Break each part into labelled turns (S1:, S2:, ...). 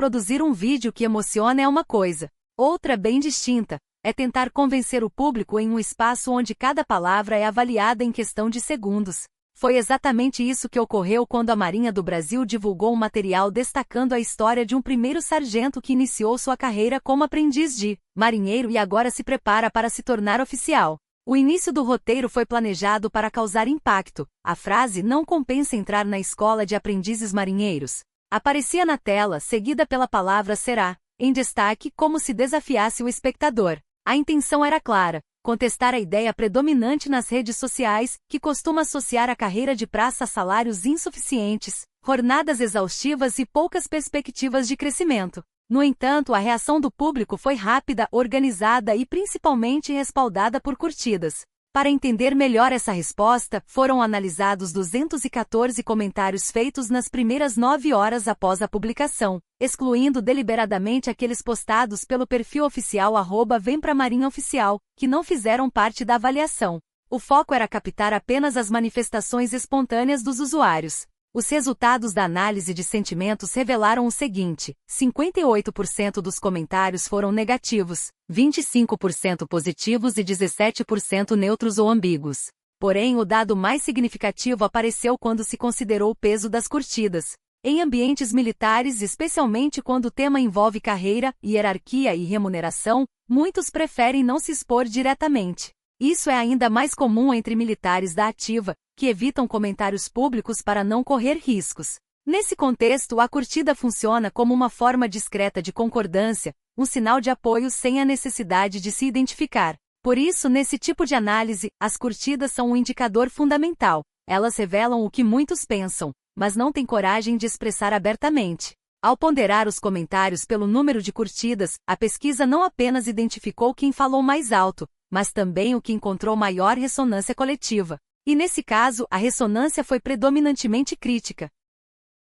S1: produzir um vídeo que emociona é uma coisa. Outra, bem distinta, é tentar convencer o público em um espaço onde cada palavra é avaliada em questão de segundos. Foi exatamente isso que ocorreu quando a Marinha do Brasil divulgou um material destacando a história de um primeiro sargento que iniciou sua carreira como aprendiz de marinheiro e agora se prepara para se tornar oficial. O início do roteiro foi planejado para causar impacto. A frase "não compensa entrar na escola de aprendizes marinheiros" aparecia na tela, seguida pela palavra "será", em destaque, como se desafiasse o espectador. A intenção era clara: contestar a ideia predominante nas redes sociais, que costuma associar a carreira de praça a salários insuficientes, jornadas exaustivas e poucas perspectivas de crescimento. No entanto, a reação do público foi rápida, organizada e principalmente respaldada por curtidas. Para entender melhor essa resposta, foram analisados 214 comentários feitos nas primeiras 9 horas após a publicação, excluindo deliberadamente aqueles postados pelo perfil oficial @VemPraMarinhaOficial, que não fizeram parte da avaliação. O foco era captar apenas as manifestações espontâneas dos usuários. Os resultados da análise de sentimentos revelaram o seguinte: 58% dos comentários foram negativos, 25% positivos e 17% neutros ou ambíguos. Porém, o dado mais significativo apareceu quando se considerou o peso das curtidas. Em ambientes militares, especialmente quando o tema envolve carreira, hierarquia e remuneração, muitos preferem não se expor diretamente. Isso é ainda mais comum entre militares da ativa, que evitam comentários públicos para não correr riscos. Nesse contexto, a curtida funciona como uma forma discreta de concordância, um sinal de apoio sem a necessidade de se identificar. Por isso, nesse tipo de análise, as curtidas são um indicador fundamental. Elas revelam o que muitos pensam, mas não têm coragem de expressar abertamente. Ao ponderar os comentários pelo número de curtidas, a pesquisa não apenas identificou quem falou mais alto, mas também o que encontrou maior ressonância coletiva. E nesse caso, a ressonância foi predominantemente crítica.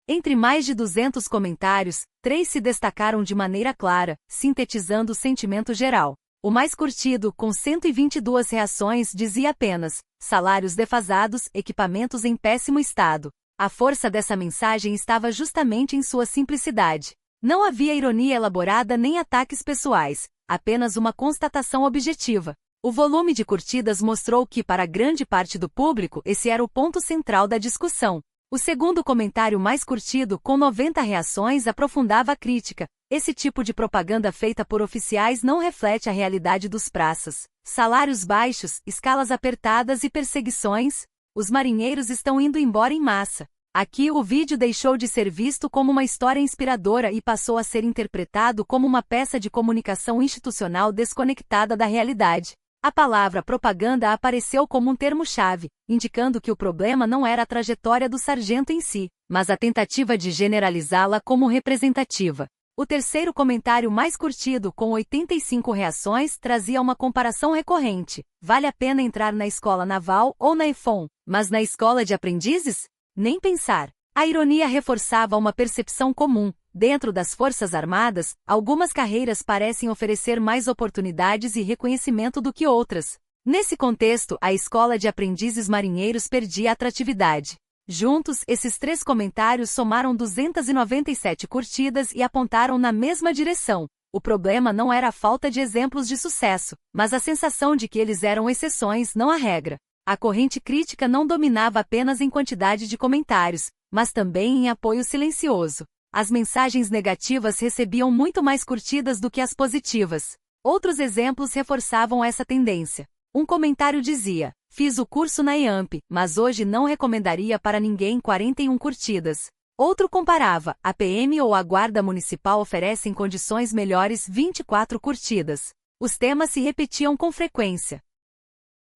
S1: Entre mais de 200 comentários, 3 se destacaram de maneira clara, sintetizando o sentimento geral. O mais curtido, com 122 reações, dizia apenas: salários defasados, equipamentos em péssimo estado. A força dessa mensagem estava justamente em sua simplicidade. Não havia ironia elaborada nem ataques pessoais, apenas uma constatação objetiva. O volume de curtidas mostrou que, para grande parte do público, esse era o ponto central da discussão. O segundo comentário mais curtido, com 90 reações, aprofundava a crítica. Esse tipo de propaganda feita por oficiais não reflete a realidade dos praças. Salários baixos, escalas apertadas e perseguições. Os marinheiros estão indo embora em massa. Aqui o vídeo deixou de ser visto como uma história inspiradora e passou a ser interpretado como uma peça de comunicação institucional desconectada da realidade. A palavra propaganda apareceu como um termo-chave, indicando que o problema não era a trajetória do sargento em si, mas a tentativa de generalizá-la como representativa. O terceiro comentário mais curtido, com 85 reações, trazia uma comparação recorrente. Vale a pena entrar na escola naval ou na EFON, mas na escola de aprendizes? Nem pensar. A ironia reforçava uma percepção comum. Dentro das Forças Armadas, algumas carreiras parecem oferecer mais oportunidades e reconhecimento do que outras. Nesse contexto, a escola de aprendizes marinheiros perdia atratividade. Juntos, esses 3 comentários somaram 297 curtidas e apontaram na mesma direção. O problema não era a falta de exemplos de sucesso, mas a sensação de que eles eram exceções, não a regra. A corrente crítica não dominava apenas em quantidade de comentários, mas também em apoio silencioso. As mensagens negativas recebiam muito mais curtidas do que as positivas. Outros exemplos reforçavam essa tendência. Um comentário dizia: fiz o curso na EAMP, mas hoje não recomendaria para ninguém, 41 curtidas. Outro comparava: a PM ou a Guarda Municipal oferecem condições melhores, 24 curtidas. Os temas se repetiam com frequência.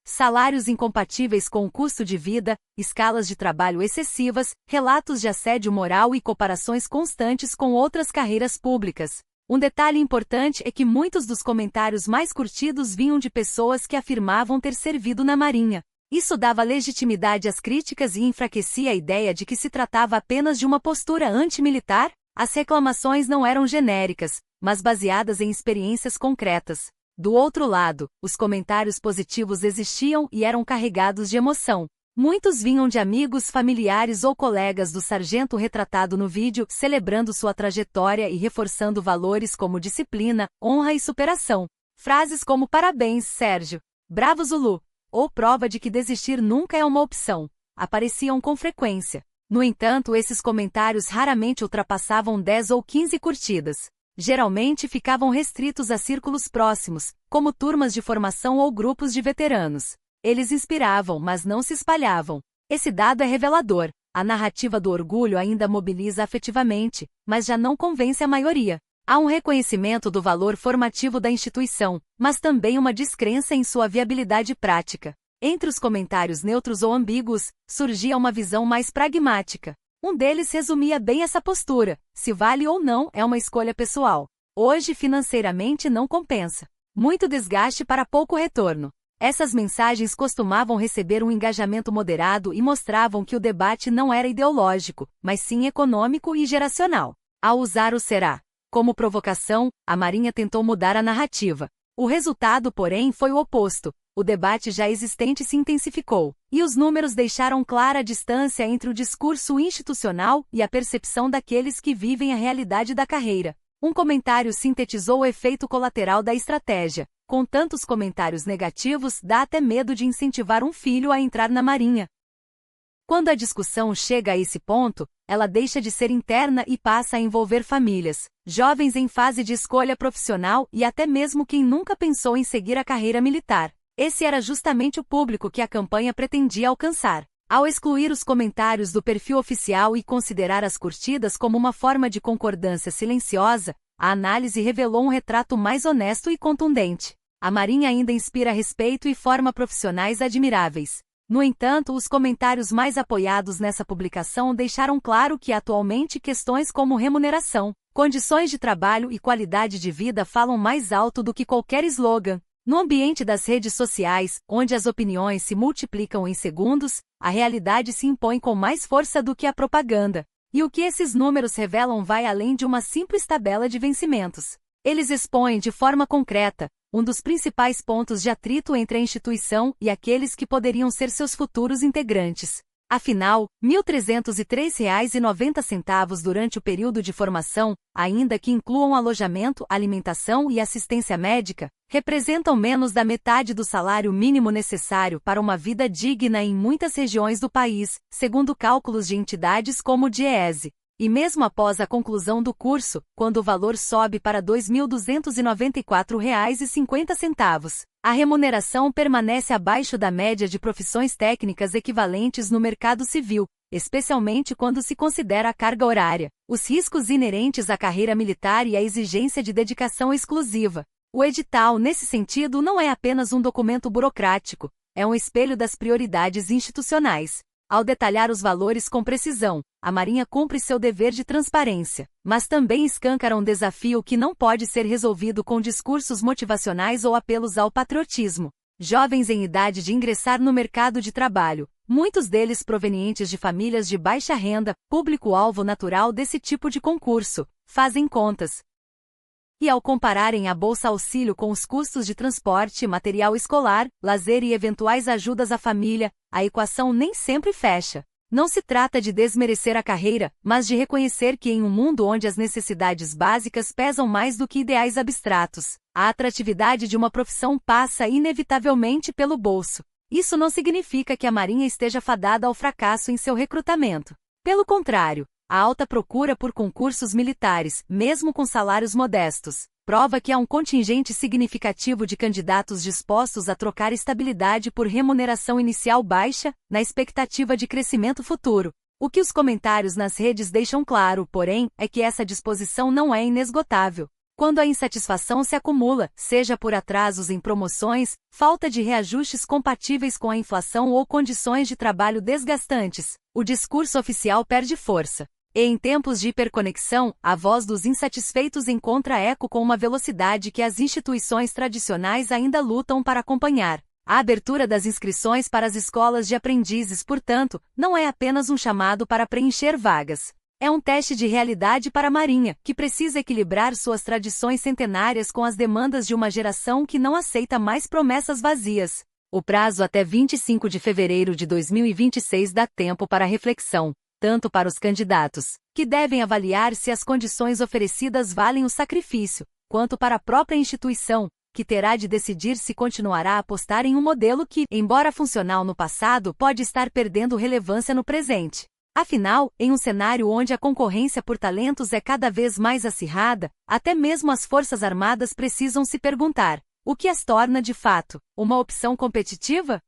S1: Salários incompatíveis com o custo de vida, escalas de trabalho excessivas, relatos de assédio moral e comparações constantes com outras carreiras públicas. Um detalhe importante é que muitos dos comentários mais curtidos vinham de pessoas que afirmavam ter servido na Marinha. Isso dava legitimidade às críticas e enfraquecia a ideia de que se tratava apenas de uma postura antimilitar. As reclamações não eram genéricas, mas baseadas em experiências concretas. Do outro lado, os comentários positivos existiam e eram carregados de emoção. Muitos vinham de amigos, familiares ou colegas do sargento retratado no vídeo, celebrando sua trajetória e reforçando valores como disciplina, honra e superação. Frases como "Parabéns, Sérgio", "Bravo Zulu", ou "Prova de que desistir nunca é uma opção", apareciam com frequência. No entanto, esses comentários raramente ultrapassavam 10 ou 15 curtidas. Geralmente ficavam restritos a círculos próximos, como turmas de formação ou grupos de veteranos. Eles inspiravam, mas não se espalhavam. Esse dado é revelador. A narrativa do orgulho ainda mobiliza afetivamente, mas já não convence a maioria. Há um reconhecimento do valor formativo da instituição, mas também uma descrença em sua viabilidade prática. Entre os comentários neutros ou ambíguos, surgia uma visão mais pragmática. Um deles resumia bem essa postura: se vale ou não é uma escolha pessoal. Hoje financeiramente não compensa. Muito desgaste para pouco retorno. Essas mensagens costumavam receber um engajamento moderado e mostravam que o debate não era ideológico, mas sim econômico e geracional. Ao usar o "será" como provocação, a Marinha tentou mudar a narrativa. O resultado, porém, foi o oposto. O debate já existente se intensificou, e os números deixaram clara a distância entre o discurso institucional e a percepção daqueles que vivem a realidade da carreira. Um comentário sintetizou o efeito colateral da estratégia. Com tantos comentários negativos, dá até medo de incentivar um filho a entrar na Marinha. Quando a discussão chega a esse ponto, ela deixa de ser interna e passa a envolver famílias, jovens em fase de escolha profissional e até mesmo quem nunca pensou em seguir a carreira militar. Esse era justamente o público que a campanha pretendia alcançar. Ao excluir os comentários do perfil oficial e considerar as curtidas como uma forma de concordância silenciosa, a análise revelou um retrato mais honesto e contundente. A Marinha ainda inspira respeito e forma profissionais admiráveis. No entanto, os comentários mais apoiados nessa publicação deixaram claro que atualmente questões como remuneração, condições de trabalho e qualidade de vida falam mais alto do que qualquer slogan. No ambiente das redes sociais, onde as opiniões se multiplicam em segundos, a realidade se impõe com mais força do que a propaganda. E o que esses números revelam vai além de uma simples tabela de vencimentos. Eles expõem de forma concreta um dos principais pontos de atrito entre a instituição e aqueles que poderiam ser seus futuros integrantes. Afinal, R$ 1.303,90 durante o período de formação, ainda que incluam alojamento, alimentação e assistência médica, representam menos da metade do salário mínimo necessário para uma vida digna em muitas regiões do país, segundo cálculos de entidades como o DIEESE. E mesmo após a conclusão do curso, quando o valor sobe para R$ 2.294,50, a remuneração permanece abaixo da média de profissões técnicas equivalentes no mercado civil, especialmente quando se considera a carga horária, os riscos inerentes à carreira militar e a exigência de dedicação exclusiva. O edital, nesse sentido, não é apenas um documento burocrático, é um espelho das prioridades institucionais. Ao detalhar os valores com precisão, a Marinha cumpre seu dever de transparência, mas também escancara um desafio que não pode ser resolvido com discursos motivacionais ou apelos ao patriotismo. Jovens em idade de ingressar no mercado de trabalho, muitos deles provenientes de famílias de baixa renda, público-alvo natural desse tipo de concurso, fazem contas. E ao compararem a Bolsa Auxílio com os custos de transporte, material escolar, lazer e eventuais ajudas à família, a equação nem sempre fecha. Não se trata de desmerecer a carreira, mas de reconhecer que em um mundo onde as necessidades básicas pesam mais do que ideais abstratos, a atratividade de uma profissão passa inevitavelmente pelo bolso. Isso não significa que a Marinha esteja fadada ao fracasso em seu recrutamento. Pelo contrário, a alta procura por concursos militares, mesmo com salários modestos, prova que há um contingente significativo de candidatos dispostos a trocar estabilidade por remuneração inicial baixa, na expectativa de crescimento futuro. O que os comentários nas redes deixam claro, porém, é que essa disposição não é inesgotável. Quando a insatisfação se acumula, seja por atrasos em promoções, falta de reajustes compatíveis com a inflação ou condições de trabalho desgastantes, o discurso oficial perde força. E em tempos de hiperconexão, a voz dos insatisfeitos encontra eco com uma velocidade que as instituições tradicionais ainda lutam para acompanhar. A abertura das inscrições para as escolas de aprendizes, portanto, não é apenas um chamado para preencher vagas. É um teste de realidade para a Marinha, que precisa equilibrar suas tradições centenárias com as demandas de uma geração que não aceita mais promessas vazias. O prazo até 25 de fevereiro de 2026 dá tempo para reflexão, tanto para os candidatos, que devem avaliar se as condições oferecidas valem o sacrifício, quanto para a própria instituição, que terá de decidir se continuará a apostar em um modelo que, embora funcional no passado, pode estar perdendo relevância no presente. Afinal, em um cenário onde a concorrência por talentos é cada vez mais acirrada, até mesmo as Forças Armadas precisam se perguntar: o que as torna de fato uma opção competitiva?